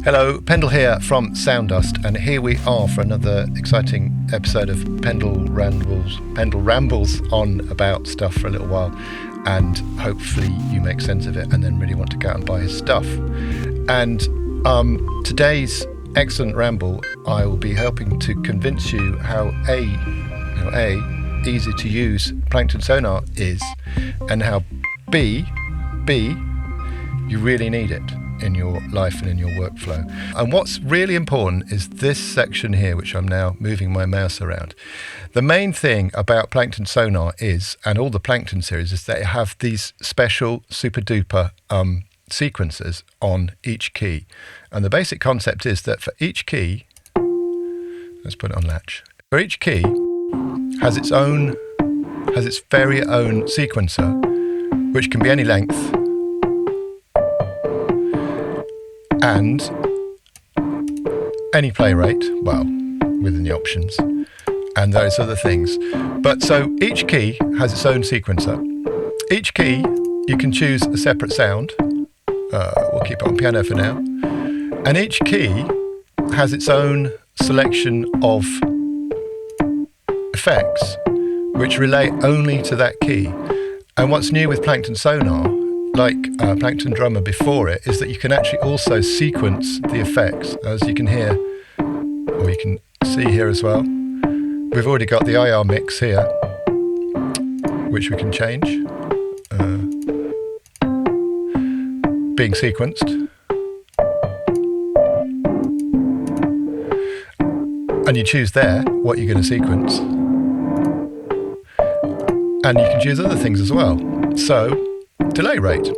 Hello, Pendle here from Soundust, and here we are for another exciting episode of Pendle Rambles on about stuff for a little while, and hopefully you make sense of it and then really want to go out and buy his stuff. And today's excellent ramble, I will be helping to convince you how easy to use Plankton Sonar is, and how B, you really need it in your life and in your workflow. And what's really important is this section here, which I'm now moving my mouse around. The main thing about Plankton Sonar is, and all the Plankton series, is that they have these special super duper sequences on each key. And the basic concept is that for each key, let's put it on latch, for each key has its very own sequencer, which can be any length, and any play rate, well, within the options, and those other things. But so each key has its own sequencer. Each key, you can choose a separate sound. We'll keep it on piano for now. And each key has its own selection of effects, which relate only to that key. And what's new with Plankton Sonar, like Plankton Drummer before it, is that you can actually also sequence the effects, as you can hear, or you can see here as well. We've already got the IR mix here, which we can change, being sequenced. And you choose there what you're going to sequence. And you can choose other things as well. So, delay rate,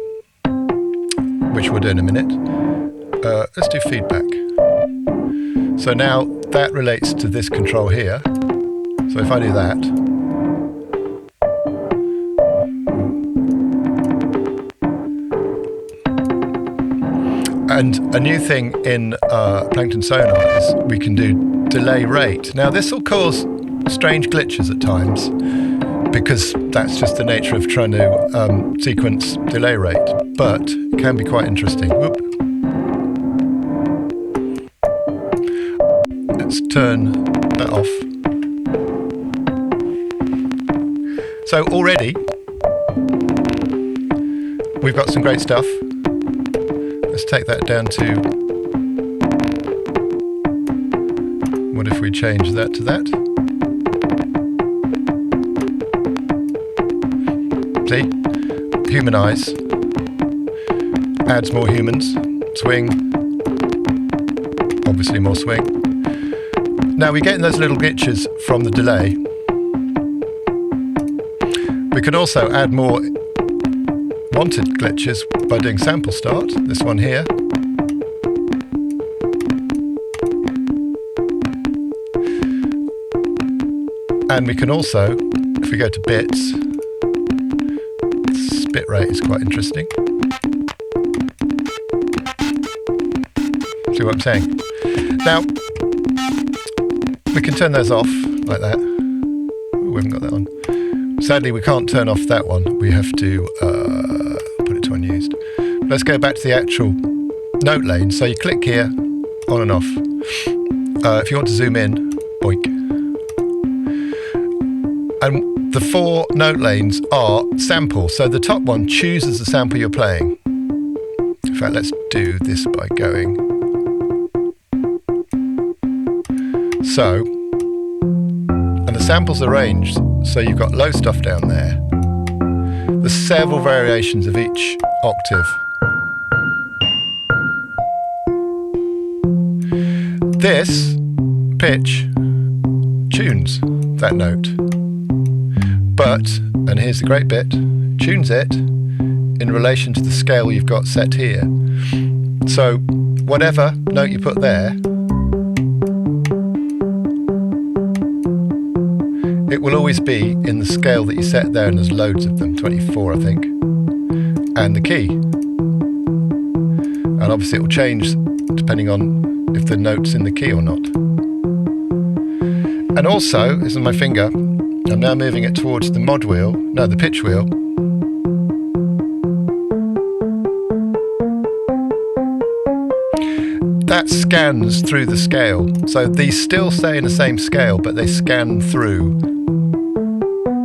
which we'll do in a minute. Let's do feedback. So now that relates to this control here. So if I do that, and a new thing in Plankton Sonar is we can do delay rate. Now this will cause strange glitches at times, because that's just the nature of trying to sequence delay rate, but it can be quite interesting. Whoop. Let's turn that off. So already we've got some great stuff. Let's take that down to, what if we change that to that? See? Humanize. Adds more humans. Swing. Obviously more swing. Now we're getting those little glitches from the delay. We can also add more wanted glitches by doing sample start. This one here. And we can also, if we go to bits, bit rate is quite interesting. See what I'm saying? Now, we can turn those off like that. We haven't got that on. Sadly, we can't turn off that one. We have to put it to unused. Let's go back to the actual note lane. So you click here, on and off. If you want to zoom in, boink. And the 4 note lanes are sample. So the top one chooses the sample you're playing. In fact, let's do this by going. So, and the sample's arranged so you've got low stuff down there. There's several variations of each octave. This pitch tunes that note. But, and here's the great bit, tunes it in relation to the scale you've got set here. So whatever note you put there, it will always be in the scale that you set there, and there's loads of them, 24 I think, and the key. And obviously it will change depending on if the note's in the key or not. And also, this is my finger, I'm now moving it towards the mod wheel, no, the pitch wheel. that scans through the scale. So these still stay in the same scale, but they scan through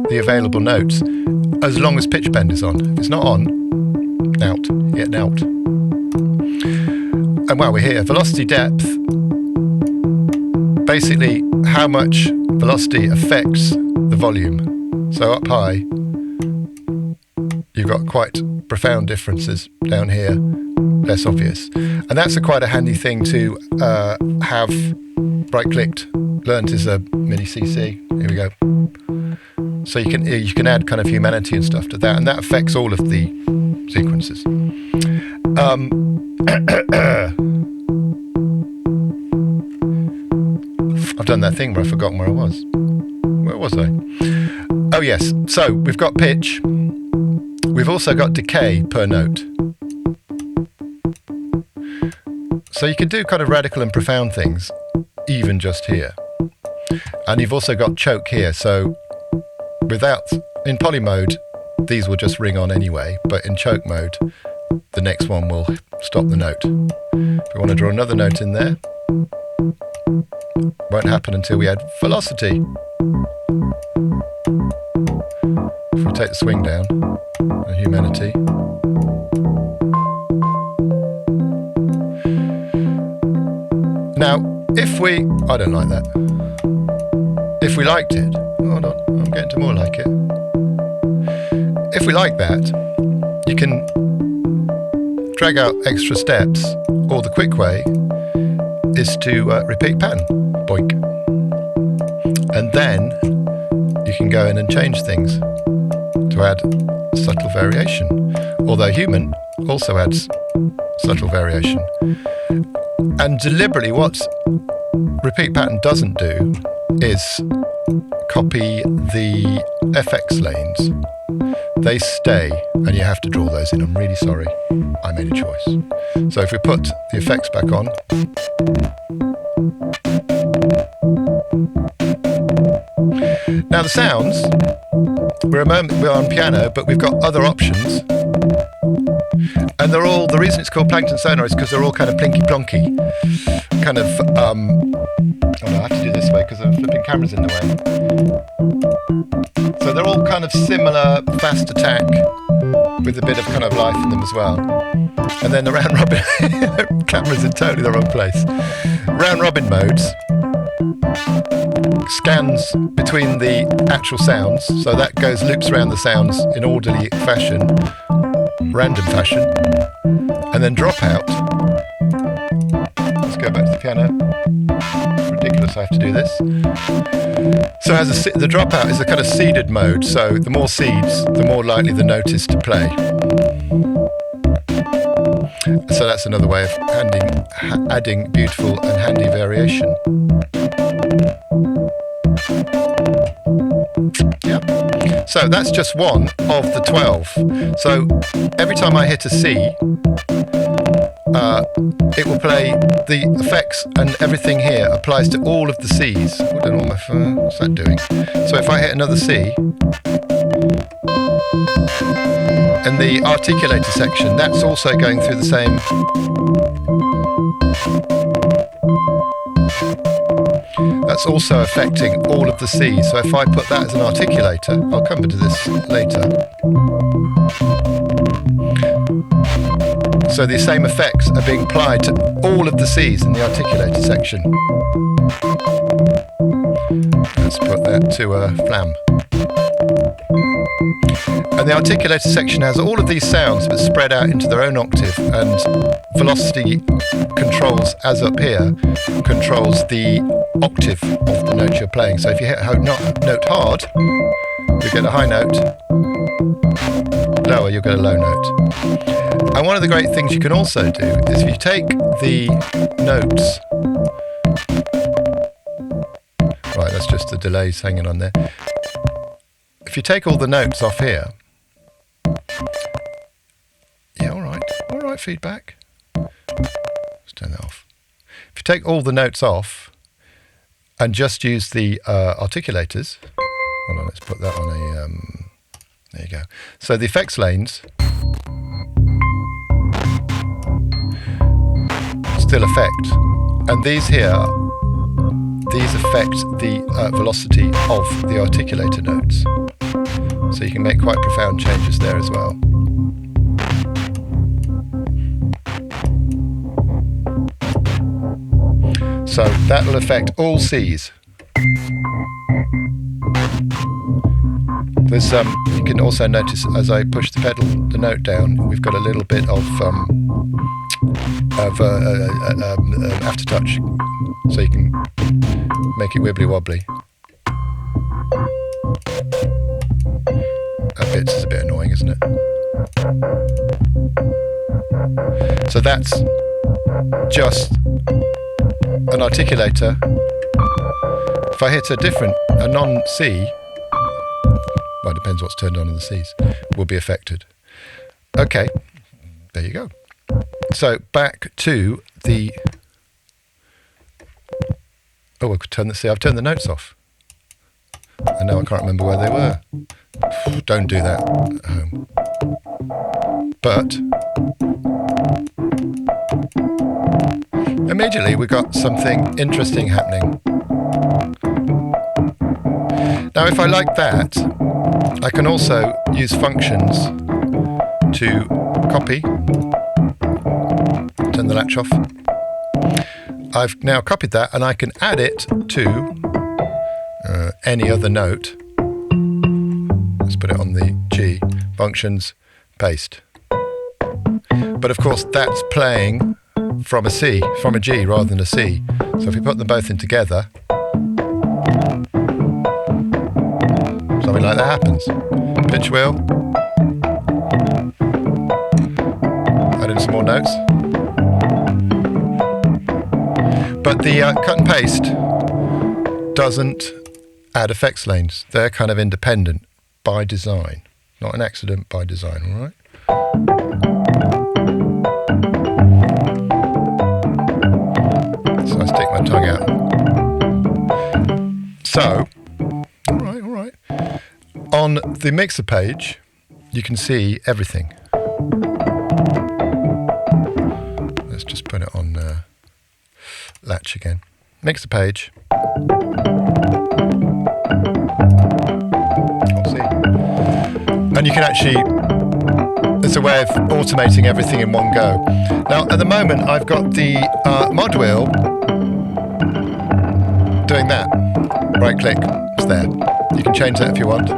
the available notes as long as pitch bend is on. If it's not on, out, hit out. And while we're here, velocity depth, basically how much velocity affects the volume. So up high, you've got quite profound differences. Down here, less obvious. And that's quite a handy thing to have right-clicked. Learned is a mini CC. Here we go. So you can add kind of humanity and stuff to that, and that affects all of the sequences. I've done that thing where I've forgotten where I was. Where was I? Oh yes, so we've got pitch. We've also got decay per note. So you can do kind of radical and profound things, even just here. And you've also got choke here, so in poly mode, these will just ring on anyway, but in choke mode, the next one will stop the note. If we want to draw another note in there, won't happen until we add velocity. If we take the swing down, and humanity. Now, I don't like that. If we liked it, hold on, I'm getting to more like it. If we like that, you can drag out extra steps, or the quick way is to repeat pattern, boink. And then you can go in and change things to add subtle variation. Although human also adds subtle variation. And deliberately what repeat pattern doesn't do is copy the FX lanes. They stay, and you have to draw those in. I'm really sorry, I made a choice. So if we put the effects back on, now the sounds, we're on piano, but we've got other options. And the reason it's called Plankton Sonar is because they're all kind of plinky plonky. Kind of, oh no, I have to do this way because the flipping camera's in the way. So they're all kind of similar, fast attack, with a bit of kind of life in them as well. And then the round robin, camera's in totally the wrong place. Round robin modes scans between the actual sounds, so that loops around the sounds in orderly fashion, random fashion, and then drop out. Let's go back to the piano. It's ridiculous I have to do this. So the dropout is a kind of seeded mode, so the more seeds, the more likely the note is to play. So that's another way of adding beautiful and handy variation. Yeah. So that's just one of the 12. So every time I hit a C, it will play the effects, and everything here applies to all of the Cs. I don't know what's that doing. So if I hit another C, and the articulator section, that's also going through the same. That's also affecting all of the Cs. So if I put that as an articulator, I'll come to this later. So the same effects are being applied to all of the Cs in the articulator section. Let's put that to a flam. And the articulator section has all of these sounds but spread out into their own octave, and velocity controls, as up here, controls the octave of the note you're playing. So if you hit a note hard, you get a high note. Lower, you'll get a low note. And one of the great things you can also do is if you take the notes, right, that's just the delays hanging on there. If you take all the notes off here, yeah, all right, feedback. Let's turn that off. If you take all the notes off and just use the articulators, hold on, let's put that on a, there you go. So the effects lanes still affect. And these here, these affect the velocity of the articulator notes. So you can make quite profound changes there as well. So that will affect all Cs. There's you can also notice as I push the pedal, the note down, we've got a little bit of aftertouch, so you can make it wibbly wobbly. That bit is a bit annoying, isn't it? So that's just an articulator. If I hit a non-C, well, it depends what's turned on in the Cs, will be affected. Okay, there you go. So back to the... Oh, I could turn the C. I've turned the notes off. And now I can't remember where they were. Don't do that at home. But immediately we got something interesting happening. Now if I like that, I can also use functions to copy. Turn the latch off. I've now copied that and I can add it to any other note. Let's put it on the G. Functions, paste. But of course that's playing from a C, from a G rather than a C. So if we put them both in together, something like that happens. Pitch wheel. Add in some more notes. But the cut and paste doesn't add effects lanes. They're kind of independent by design. Not an accident, by design, all right? So I stick my tongue out. So, all right. On the mixer page, you can see everything. Let's just put it on latch again. Mixer page. And you can actually, it's a way of automating everything in one go. Now, at the moment, I've got the mod wheel doing that. Right click, it's there. You can change that if you want.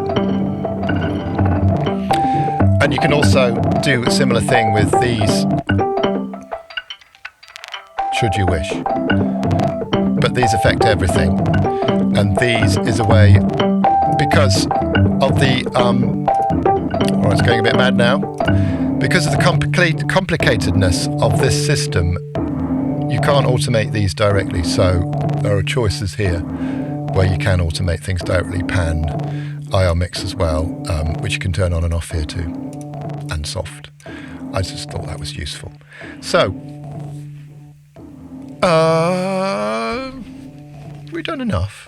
And you can also do a similar thing with these, should you wish. But these affect everything. And these is a way, because of the, oh, it's going a bit mad now. Because of the complicatedness of this system, you can't automate these directly. So there are choices here where you can automate things directly, pan, IR mix as well, which you can turn on and off here too, and soft. I just thought that was useful. So, we've done enough.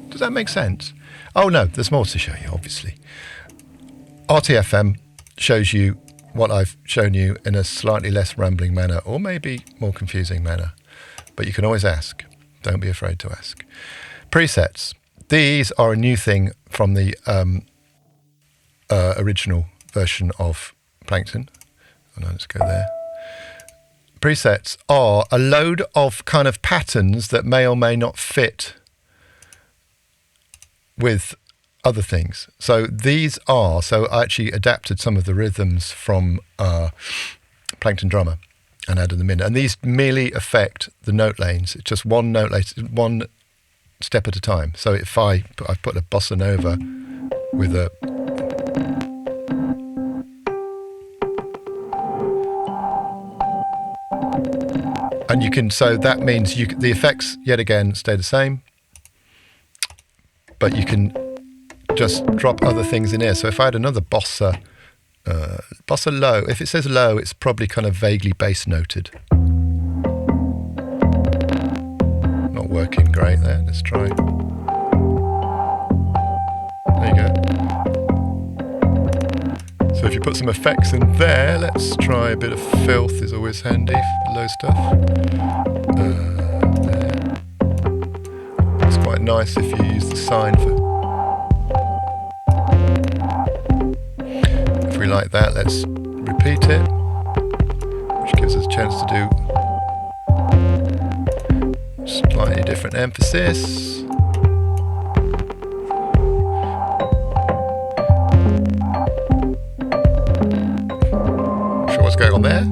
Does that make sense? Oh no, there's more to show you, obviously. RTFM shows you what I've shown you in a slightly less rambling manner, or maybe more confusing manner. But you can always ask. Don't be afraid to ask. Presets. These are a new thing from the original version of Plankton. Oh no, let's go there. Presets are a load of kind of patterns that may or may not fit with other things. So these are, so I actually adapted some of the rhythms from Plankton Drummer and added them in. And these merely affect the note lanes. It's just one note lane, one step at a time. So if I've put a bossa nova with a and you can, so that means the effects yet again stay the same, but you can just drop other things in here. So if I had another bossa low, if it says low, it's probably kind of vaguely bass noted. Not working great there, let's try. There you go. So if you put some effects in there, let's try a bit of filth, is always handy, low stuff. There. It's quite nice if you use the sine for. If we like that, let's repeat it, which gives us a chance to do slightly different emphasis. Not sure what's going on there.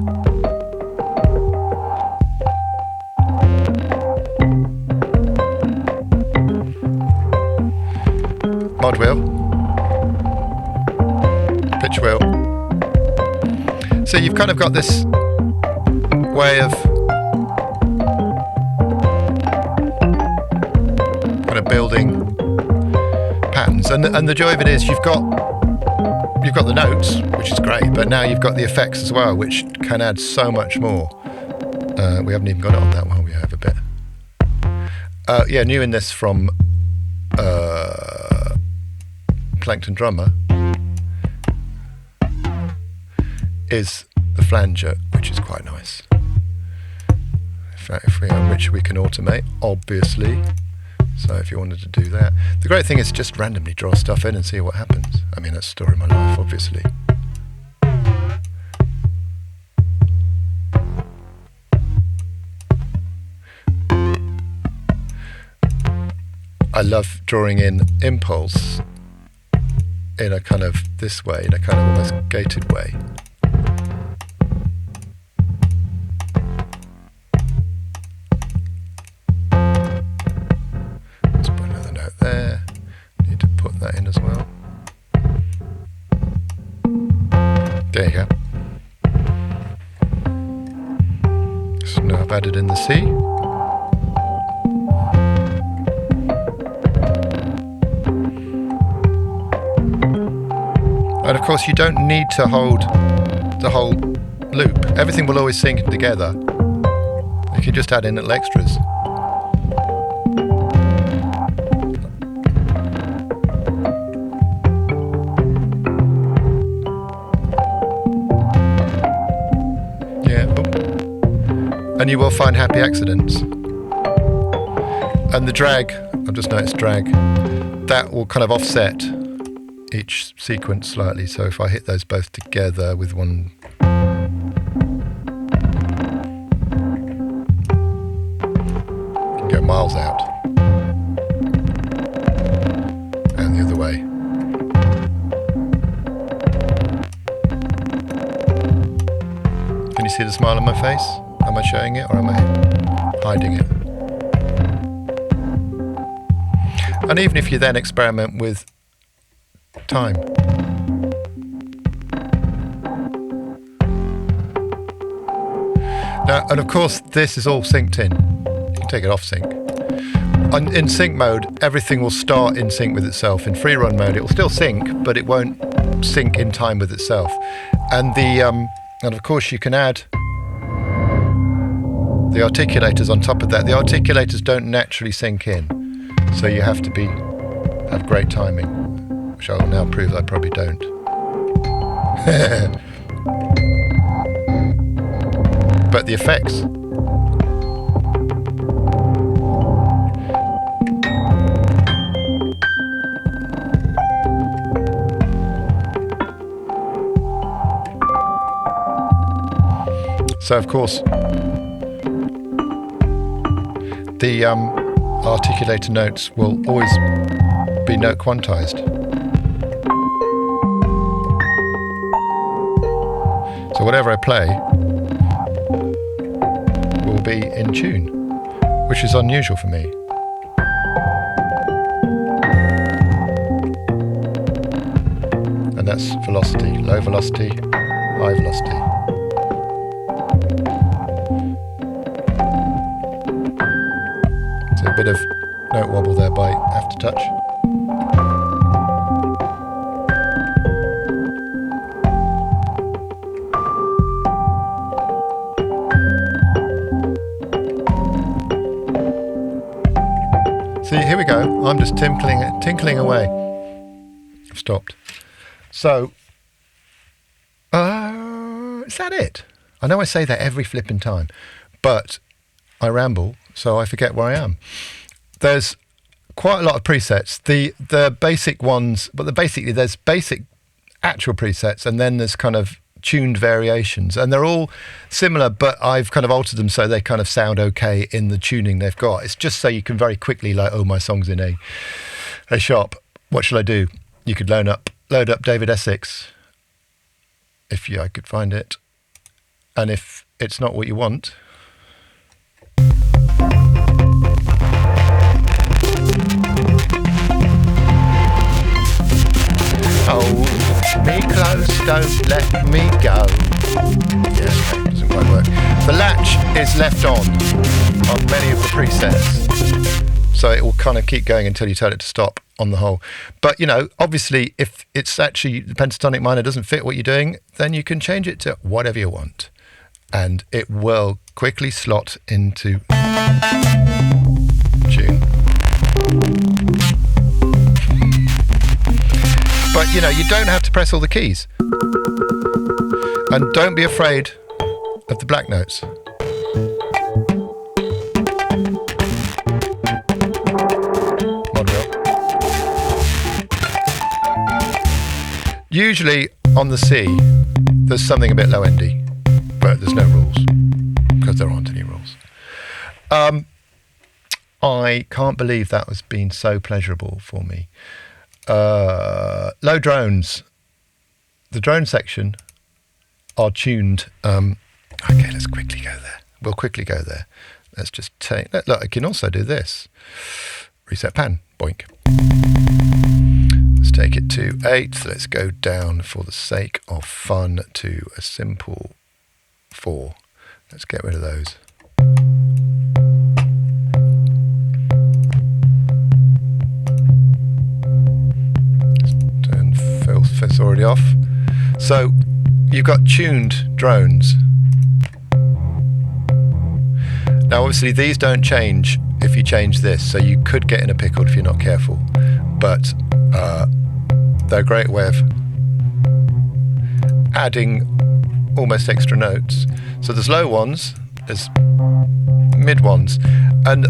Mod wheel, pitch wheel. So you've kind of got this way of kind of building patterns, and the joy of it is you've got the notes, which is great, but now you've got the effects as well, which can add so much more. We haven't even got it on that one. We have a bit. Yeah, new in this from Plankton Drummer is the flanger, which is quite nice. In fact, which we can automate, obviously. So if you wanted to do that, the great thing is just randomly draw stuff in and see what happens. I mean, that's the story of my life, obviously. I love drawing in impulse in a kind of this way, in a kind of almost gated way. Let's put another note there. Need to put that in as well. There you go. So now I've added in the C. And of course you don't need to hold the whole loop. Everything will always sync together. You can just add in little extras. Yeah. And you will find happy accidents. And the drag, I've just noticed drag, that will kind of offset each sequence slightly. So if I hit those both together with one, you can go miles out, and the other way. Can you see the smile on my face? Am I showing it or am I hiding it? And even if you then experiment with time. Now, and of course, this is all synced in. You can take it off sync. In sync mode, everything will start in sync with itself. In free run mode, it will still sync, but it won't sync in time with itself. And and of course, you can add the articulators on top of that. The articulators don't naturally sync in, so you have to have great timing, which I will now prove I probably don't. But the effects. So of course, the articulator notes will always be note quantized. So whatever I play will be in tune, which is unusual for me. And that's velocity, low velocity, high velocity. So a bit of note wobble there by aftertouch. See, here we go. I'm just tinkling away. I've stopped. So, is that it? I know I say that every flipping time, but I ramble, so I forget where I am. There's quite a lot of presets. The basic ones, but there's basic actual presets, and then there's kind of tuned variations, and they're all similar, but I've kind of altered them so they kind of sound okay in the tuning they've got. It's just so you can very quickly, like, oh, my song's in a sharp. What shall I do? You could load up David Essex, if I could find it, and if it's not what you want. Hold me close, don't let me go. Yeah, okay, doesn't quite work. The latch is left on many of the presets, so it will kind of keep going until you tell it to stop on the whole. But, you know, obviously, if it's actually the pentatonic minor doesn't fit what you're doing, then you can change it to whatever you want, and it will quickly slot into tune. But, you know, you don't have to press all the keys. And don't be afraid of the black notes. Mod wheel. Usually on the C, there's something a bit low-endy, but there's no rules, because there aren't any rules. I can't believe that has been so pleasurable for me. Low drones. The drone section are tuned. Okay, let's quickly go there. We'll quickly go there. Let's just take... Look, I can also do this. Reset pan. Boink. Let's take it to 8. Let's go down for the sake of fun to a simple 4. Let's get rid of those. It's already off. So you've got tuned drones. Now obviously these don't change if you change this, so you could get in a pickle if you're not careful, but they're a great way of adding almost extra notes. So there's low ones, there's mid ones, and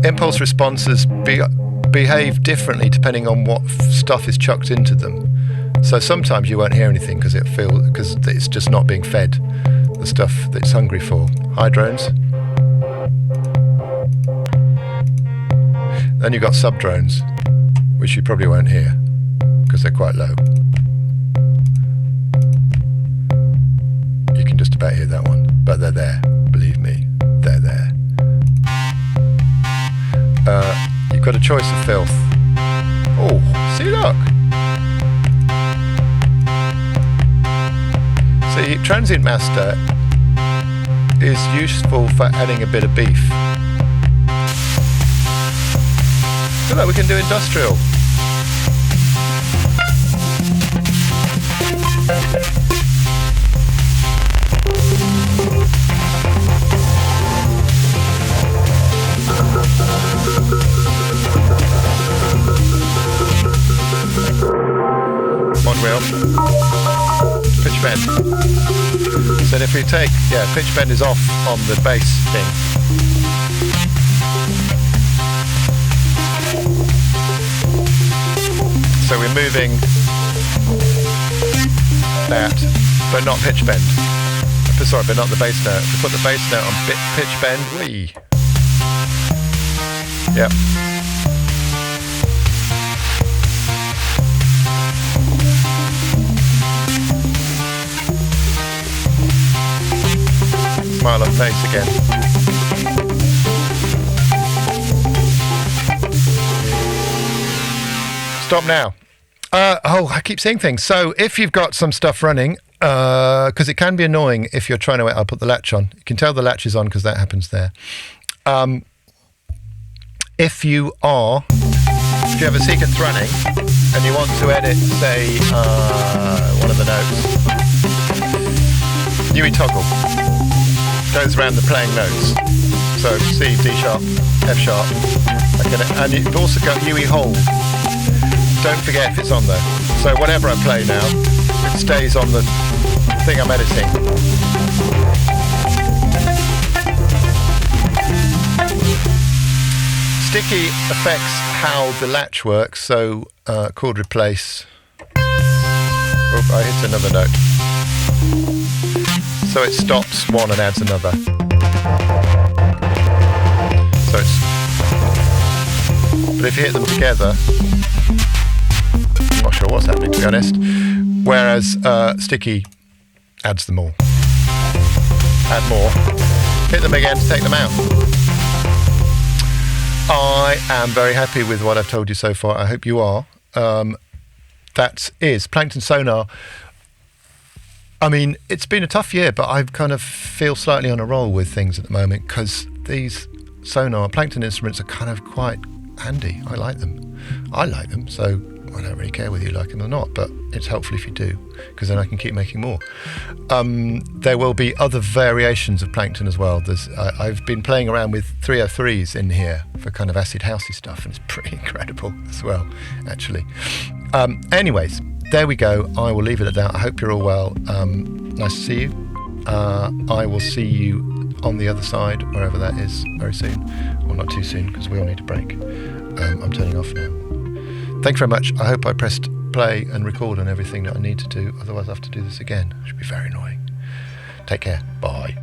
impulse responses behave differently depending on what stuff is chucked into them. So sometimes you won't hear anything because it's just not being fed the stuff that it's hungry for. High drones. Then you've got sub drones, which you probably won't hear because they're quite low. You can just about hear that one, but they're there. Believe me, they're there. You've got a choice of filth. Oh, see, look. The Transient Master is useful for adding a bit of beef. So look, we can do industrial. Mod wheel. Pitch bend. So if we take, pitch bend is off on the bass thing. So we're moving that, but not pitch bend. Sorry, but not the bass note. If we put the bass note on pitch bend, wee. Yep. Smile on face again. Stop now. I keep saying things. So if you've got some stuff running, because it can be annoying if you're trying to... I'll put the latch on. You can tell the latch is on because that happens there. If you have a sequence running and you want to edit, say, one of the notes, UE toggle goes around the playing notes. So C, D sharp, F sharp, and you've also got UE hold. Don't forget if it's on there. So whatever I play now, it stays on the thing I'm editing. Sticky affects how the latch works, so chord replace. Oh, I hit another note. So it stops one and adds another. So it's, but if you hit them together, I'm not sure what's happening, to be honest. Whereas sticky adds them all. Add more. Hit them again to take them out. I am very happy with what I've told you so far. I hope you are. That is Plankton Sonar. I mean, it's been a tough year, but I kind of feel slightly on a roll with things at the moment because these Plankton instruments are kind of quite handy. I like them, so I don't really care whether you like them or not, but it's helpful if you do, because then I can keep making more. There will be other variations of Plankton as well. I've been playing around with 303s in here for kind of acid housey stuff, and it's pretty incredible as well, actually. Anyways, there we go. I will leave it at that. I hope you're all well. Nice to see you. I will see you on the other side, wherever that is, very soon. Well, not too soon, because we all need a break. I'm turning off now. Thank you very much. I hope I pressed play and record on everything that I need to do. Otherwise, I have to do this again. It should be very annoying. Take care. Bye.